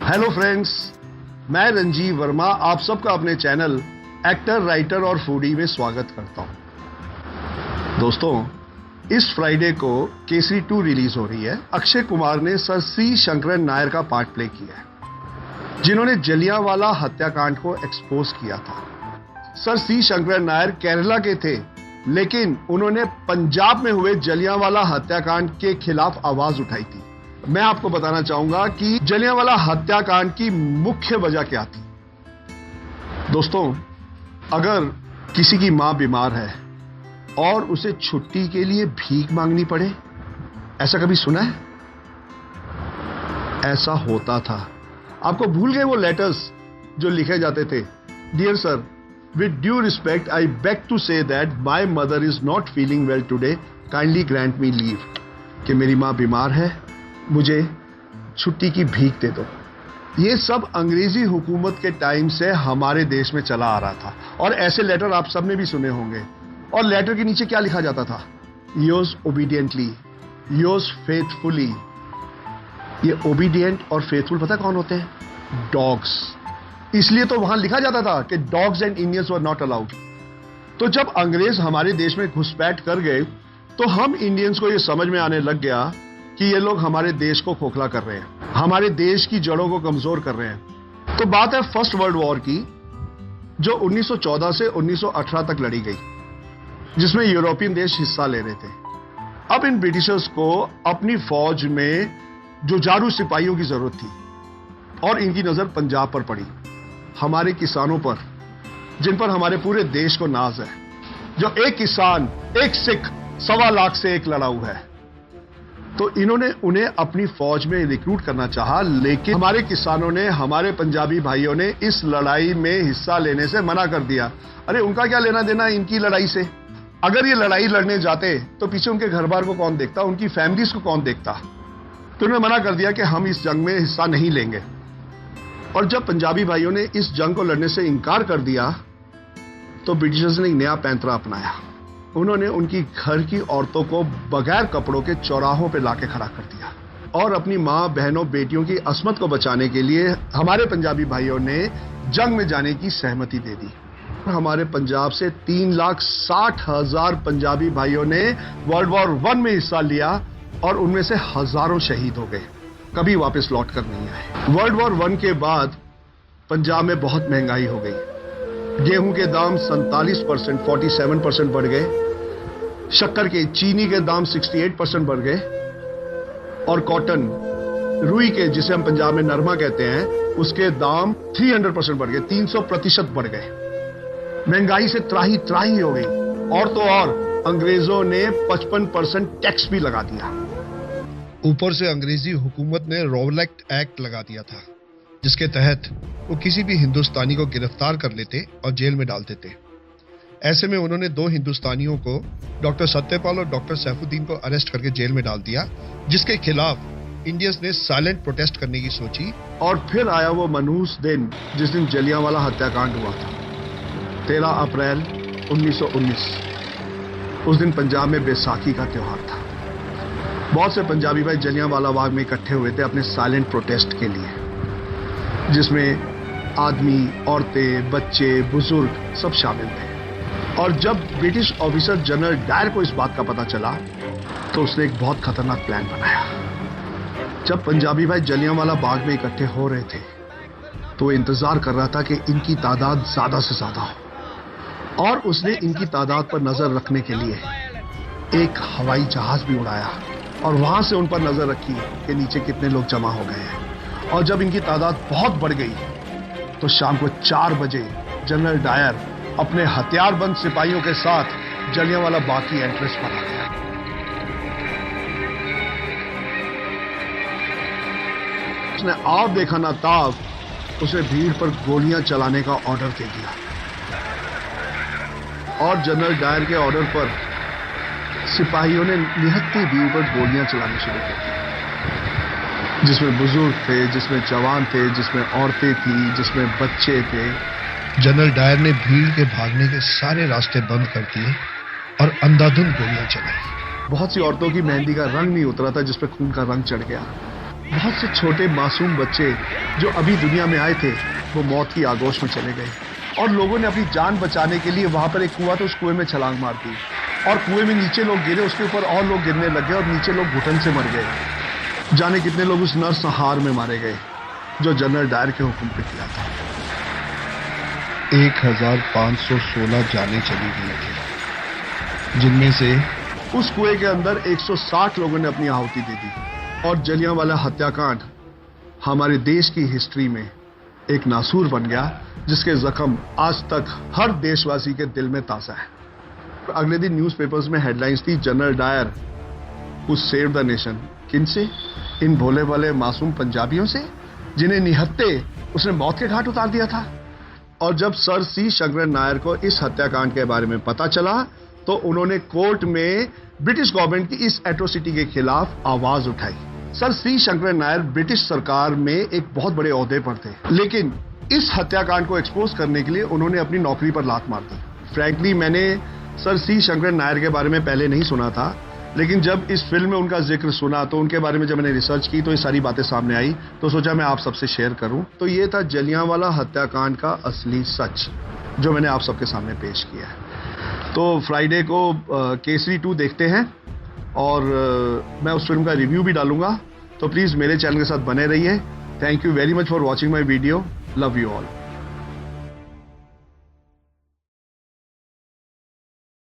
Hello friends, मैं रंजीव वर्मा आप सबका अपने चैनल एक्टर, राइटर और फूडी में स्वागत करता हूं। दोस्तों, इस फ्राइडे को केसरी 2 रिलीज हो रही है। अक्षय कुमार ने सर सी शंकरन नायर का पार्ट प्ले किया है, जिन्होंने जलियांवाला हत्याकांड को एक्सपोज किया था। सर सी शंकरन नायर केरला के थे, लेकिन उन्होंने पंजाब में हुए जलियांवाला हत्याकांड के खिलाफ आवाज उठाई थी। मैं आपको बताना चाहूंगा कि जलियांवाला हत्याकांड की मुख्य वजह क्या थी। दोस्तों, अगर किसी की मां बीमार है और उसे छुट्टी के लिए भीख मांगनी पड़े, ऐसा कभी सुना है? ऐसा होता था। आपको भूल गए वो लेटर्स जो लिखे जाते थे? Dear sir, with due respect, I beg to say that my mother is not feeling well today. Kindly grant me leave. कि मेरी मां बीमार है, मुझे छुट्टी की भीख दे दो। ये सब अंग्रेजी हुकूमत के टाइम से हमारे देश में चला आ रहा था, और ऐसे लेटर आप सबने भी सुने होंगे। और लेटर के नीचे क्या लिखा जाता था? Yours obediently, yours faithfully. ये ओबीडियंट और फेथफुल पता कौन होते हैं? डॉग्स। इसलिए तो वहां लिखा जाता था कि dogs and Indians were not allowed. तो जब अंग्रेज हमारे देश में घुसपैठ कर गए, तो हम इंडियंस को यह समझ में आने लग गया कि ये लोग हमारे देश को खोखला कर रहे हैं, हमारे देश की जड़ों को कमजोर कर रहे हैं। तो बात है फर्स्ट वर्ल्ड वॉर की, जो 1914 से 1918 तक लड़ी गई, जिसमें यूरोपियन देश हिस्सा ले रहे थे। अब इन ब्रिटिशर्स को अपनी फौज में जुझारू सिपाहियों की जरूरत थी, और इनकी नजर पंजाब पर पड़ी, हमारे किसानों पर, जिन पर हमारे पूरे देश को नाज है। जो एक किसान, एक सिख, 1.25 लाख से एक लड़ाऊ है। तो इन्होंने उन्हें अपनी फौज में रिक्रूट करना चाहा, लेकिन हमारे किसानों ने, हमारे पंजाबी भाइयों ने इस लड़ाई में हिस्सा लेने से मना कर दिया। अरे, उनका क्या लेना देना इनकी लड़ाई से? अगर ये लड़ाई लड़ने जाते तो पीछे उनके घर बार को कौन देखता, उनकी फैमिलीज को कौन देखता? तो उन्होंने मना कर दिया कि हम इस जंग में हिस्सा नहीं लेंगे। और जब पंजाबी भाइयों ने इस जंग को लड़ने से इनकार कर दिया, तो ब्रिटिशर्स ने एक नया पैंतरा अपनाया। उन्होंने उनकी घर की औरतों को बगैर कपड़ों के चौराहों पर लाके खड़ा कर दिया, और अपनी मां, बहनों, बेटियों की अस्मत को बचाने के लिए हमारे पंजाबी भाइयों ने जंग में जाने की सहमति दे दी। हमारे पंजाब से 3,60,000 पंजाबी भाइयों ने वर्ल्ड वॉर 1 में हिस्सा लिया, और उनमें से हजारों शहीद हो गए, कभी वापस लौट कर नहीं आए। वर्ल्ड वॉर 1 के बाद पंजाब में बहुत महंगाई हो गई। गेहूं के दाम 47%, 47% बढ़ गए। शक्कर के, चीनी के दाम 68% बढ़ गए। और कॉटन, रुई के, जिसे हम पंजाब में नरमा कहते हैं, उसके दाम 300% बढ़ गए, 300% बढ़ गए। महंगाई से त्राही त्राही हो गई। और तो और अंग्रेजों ने 55% टैक्स भी लगा दिया। ऊपर से अंग्रेजी हुकूमत ने रॉवलैट एक्ट लगा दिया था, जिसके तहत वो किसी भी हिंदुस्तानी को गिरफ्तार कर लेते और जेल में डाल देते। ऐसे में उन्होंने 2 हिंदुस्तानियों को, डॉक्टर सत्यपाल और डॉक्टर सैफुद्दीन को अरेस्ट करके जेल में डाल दिया, जिसके खिलाफ इंडियंस ने साइलेंट प्रोटेस्ट करने की सोची। और फिर आया वो मनहूस दिन, जिस दिन जलियांवाला हत्याकांड हुआ था, 13 अप्रैल 1919। उस दिन पंजाब में बैसाखी का त्योहार था। बहुत से पंजाबी भाई जलियांवाला बाग में इकट्ठे हुए थे अपने साइलेंट प्रोटेस्ट के लिए, जिसमें आदमी, औरतें, बच्चे, बुजुर्ग सब शामिल थे। और जब ब्रिटिश ऑफिसर जनरल डायर को इस बात का पता चला, तो उसने एक बहुत खतरनाक प्लान बनाया। जब पंजाबी भाई जलियांवाला बाग में इकट्ठे हो रहे थे, तो वो इंतजार कर रहा था कि इनकी तादाद ज्यादा से ज्यादा हो, और उसने इनकी तादाद पर नजर रखने के लिए एक हवाई जहाज भी उड़ाया, और वहां से उन पर नजर रखी कि नीचे कितने लोग जमा हो गए हैं। और जब इनकी तादाद बहुत बढ़ गई, तो शाम को 4 बजे जनरल डायर अपने हथियारबंद सिपाहियों के साथ जलियांवाला बाग की एंट्रेंस पर आ गया। उसने आप देखा ना ताब, उसे भीड़ पर गोलियां चलाने का ऑर्डर दे दिया। और जनरल डायर के ऑर्डर पर सिपाहियों ने निहत्ती भीड़ पर गोलियां चलानी शुरू कर दी, जिसमें बुजुर्ग थे, जिसमें जवान थे, जिसमें औरतें थी, जिसमें बच्चे थे। जनरल डायर ने भीड़ के भागने के सारे रास्ते बंद कर दिए और अंधाधुंध गोलियां चलाई। बहुत सी औरतों की मेहंदी का रंग नहीं उतरा था, जिस पर खून का रंग चढ़ गया। बहुत से छोटे मासूम बच्चे जो अभी दुनिया में आए थे वो मौत की आगोश में चले गए और लोगों ने अपनी जान बचाने के लिए वहां पर एक कुआं था, उस कुएं में छलांग मार दी और कुएं में नीचे लोग गिरे, उसके ऊपर और लोग गिरने लग गए और नीचे लोग घुटन से मर गए। जाने कितने लोग उस नरसंहार में मारे गए जो जनरल डायर के हुक्म पे किया था। 1516 जाने चली गई थी, जिनमें से उस कुएं के अंदर 160 लोगों ने अपनी आहुति दे दी और जलियांवाला हत्याकांड हमारे देश की हिस्ट्री में एक नासूर बन गया, जिसके जख्म आज तक हर देशवासी के दिल में ताजा है। अगले दिन न्यूज़पेपर्स में हेडलाइंस थी, General Dyer who saved the nation. किनसे? इन भोले भाले मासूम पंजाबियों से जिन्हें निहत्ते उसने मौत के घाट उतार दिया था। और जब सर सी शंकरन नायर को इस हत्याकांड के बारे में पता चला तो उन्होंने कोर्ट में ब्रिटिश गवर्नमेंट की इस एट्रोसिटी के खिलाफ आवाज उठाई। सर सी शंकरन नायर ब्रिटिश सरकार में एक बहुत बड़े ओहदे पर थे, लेकिन इस हत्याकांड को एक्सपोज करने के लिए उन्होंने अपनी नौकरी पर लात मार दी। फ्रैंकली मैंने सर सी शंकरन नायर के बारे में पहले नहीं सुना था, लेकिन जब इस फिल्म में उनका जिक्र सुना तो उनके बारे में जब मैंने रिसर्च की तो ये सारी बातें सामने आई, तो सोचा मैं आप सबसे शेयर करूं। तो ये था जलियांवाला हत्याकांड का असली सच जो मैंने आप सबके सामने पेश किया है। तो फ्राइडे को केसरी 2 देखते हैं और मैं उस फिल्म का रिव्यू भी डालूंगा, तो प्लीज मेरे चैनल के साथ बने रहिए। Thank you very much for watching my video. Love you all.